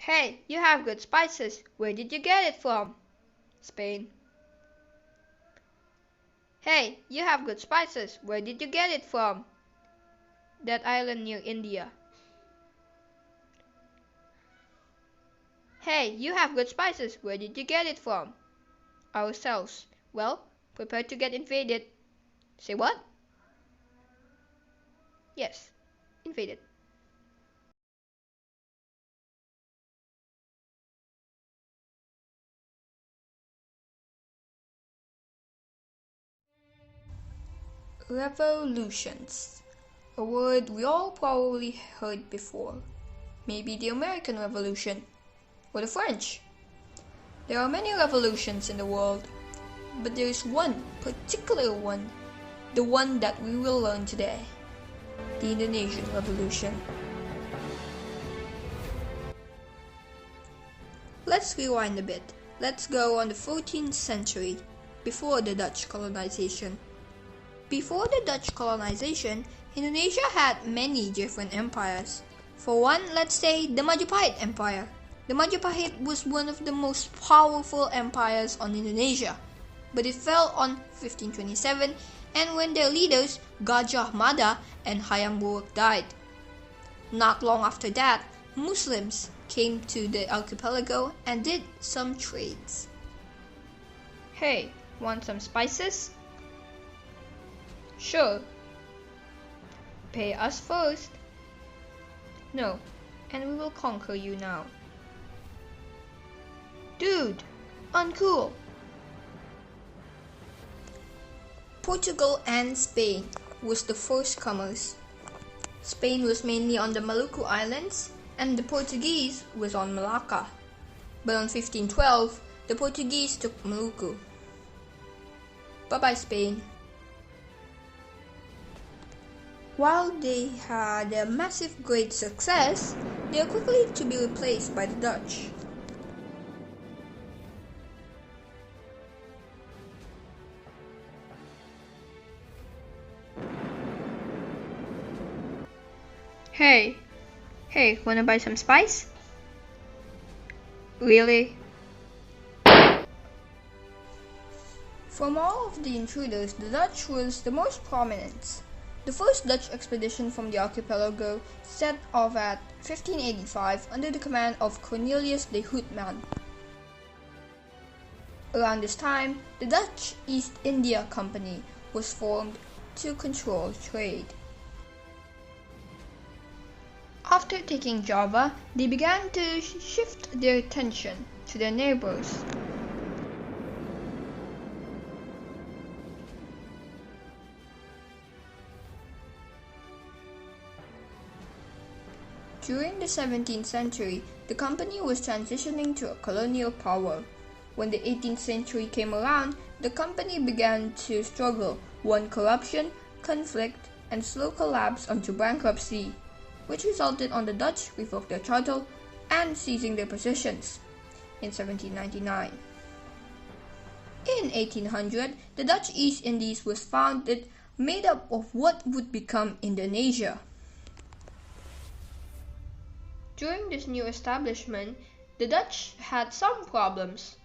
Hey, you have good spices. Where did you get it from? Spain. Hey, you have good spices. Where did you get it from? That island near India. Hey, you have good spices. Where did you get it from? Ourselves. Well, prepare to get invaded. Say what? Yes, invaded. Revolutions. A word we all probably heard before. Maybe the American Revolution. Or the French. There are many revolutions in the world, but there is one particular one, the one that we will learn today. The Indonesian Revolution. Let's rewind a bit. Let's go on the 14th century, before the Dutch colonization. Before the Dutch colonization, Indonesia had many different empires. For one, let's say the Majapahit Empire. The Majapahit was one of the most powerful empires on Indonesia, but it fell on 1527 and when their leaders Gajah Mada and Hayam Wuruk died. Not long after that, Muslims came to the archipelago and did some trades. Hey, want some spices? Sure. Pay us first. No, and we will conquer you now. Dude, uncool. Portugal and Spain was the first comers. Spain was mainly on the Maluku Islands and the Portuguese was on Malacca. But on 1512, the Portuguese took Maluku. Bye-bye Spain. While they had a massive great success, they were quickly to be replaced by the Dutch. Hey, wanna buy some spice? Really? From all of the intruders, the Dutch was the most prominent. The first Dutch expedition from the archipelago set off at 1585 under the command of Cornelius de Houtman. Around this time, the Dutch East India Company was formed to control trade. After taking Java, they began to shift their attention to their neighbors. During the 17th century, the company was transitioning to a colonial power. When the 18th century came around, the company began to struggle, won corruption, conflict, and slow collapse onto bankruptcy, which resulted on the Dutch revoking their title and seizing their possessions in 1799. In 1800, the Dutch East Indies was founded, made up of what would become Indonesia. During this new establishment, the Dutch had some problems,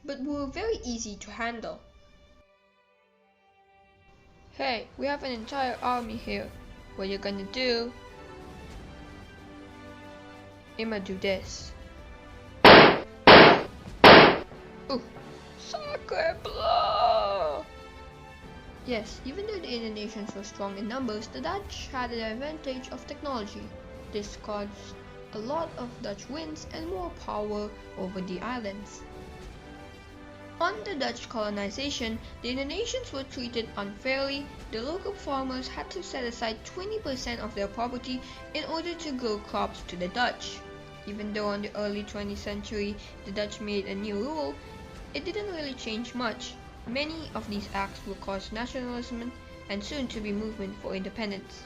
but were very easy to handle. Hey, we have an entire army here. What you gonna do? I'ma do this. Ooh, sacre bleu! Yes, even though the Indonesians were strong in numbers, the Dutch had the advantage of technology. This caused a lot of Dutch wins and more power over the islands. On the Dutch colonization, the Indonesians were treated unfairly. The local farmers had to set aside 20% of their property in order to grow crops to the Dutch. Even though in the early 20th century the Dutch made a new rule, it didn't really change much. Many of these acts will cause nationalism and soon to be movement for independence.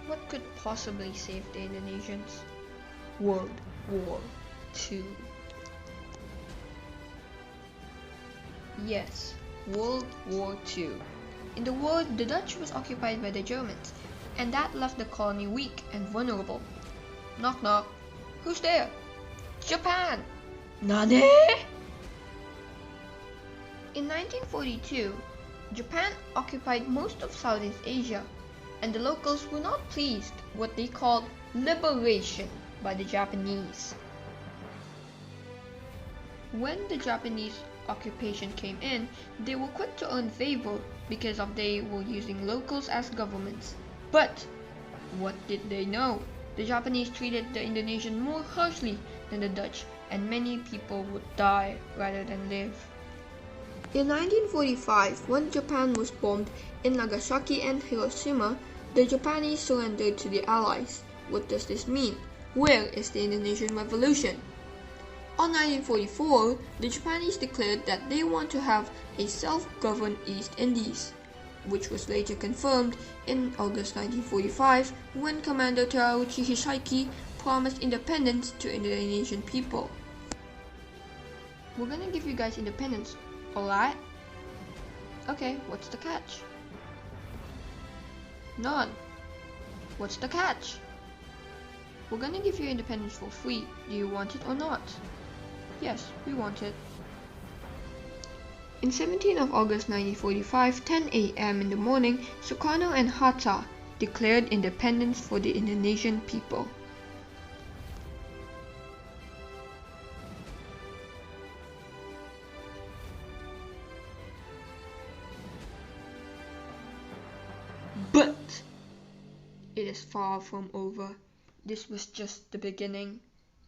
What could possibly save the Indonesians? World War II. Yes, World War II. In the war, the Dutch was occupied by the Germans, and that left the colony weak and vulnerable. Knock knock, Who's there? Japan! Nane? In 1942, Japan occupied most of Southeast Asia, and the locals were not pleased with what they called liberation by the Japanese. When the Japanese occupation came in, they were quick to earn favor because they were using locals as governments. But what did they know? The Japanese treated the Indonesians more harshly than the Dutch, and many people would die rather than live. In 1945, when Japan was bombed in Nagasaki and Hiroshima, the Japanese surrendered to the Allies. What does this mean? Where is the Indonesian Revolution? On 1944, the Japanese declared that they want to have a self-governed East Indies, which was later confirmed in August 1945 when Commander Terauchi Hisaiki promised independence to Indonesian people. We're gonna give you guys independence, alright? Okay, what's the catch? None. What's the catch? We're gonna give you independence for free. Do you want it or not? Yes, we want it. In 17th of August 1945, 10 a.m. in the morning, Sukarno and Hatta declared independence for the Indonesian people. But it is far from over. This was just the beginning.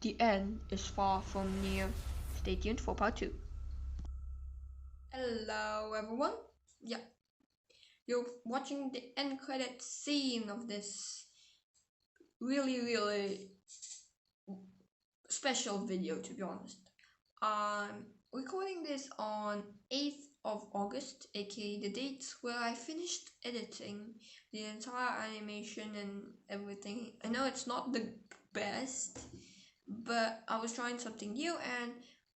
The end is far from near. Stay tuned for part 2. Hello everyone. Yeah, you're watching the end credit scene of this really special video, to be honest. I'm recording this on 8th of August, aka the date where I finished editing the entire animation and everything. I know it's not the best, but I was trying something new, and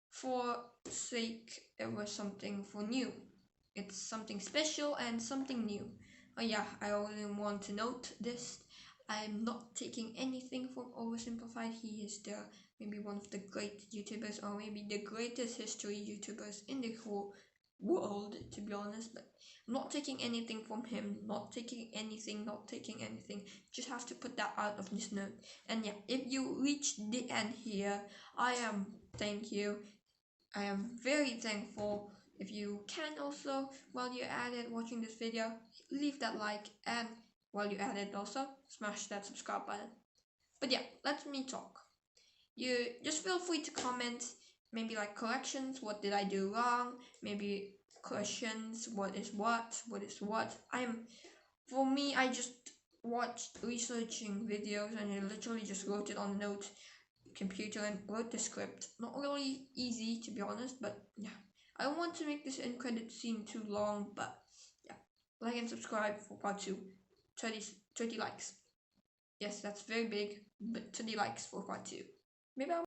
for sake it was something for new. It's something special and something new. Oh yeah, I only want to note this. I'm not taking anything from Oversimplified. He is maybe one of the great YouTubers, or maybe the greatest history YouTubers in the whole world, to be honest. But I'm not taking anything from him, not taking anything. Just have to put that out of this note. And yeah, if you reach the end here, thank you. I am very thankful. If you can also, while you're at it watching this video, leave that like, and while you're at it also, smash that subscribe button. But yeah, let me talk. You just feel free to comment, maybe like corrections, what did I do wrong, maybe questions, what is what. For me, I just watched researching videos and I literally just wrote it on the note computer and wrote the script. Not really easy, to be honest, but yeah. I don't want to make this end credit scene too long, but yeah. Like and subscribe for part 2. 30 likes. Yes, that's very big, but 30 likes for part 2. Maybe I'll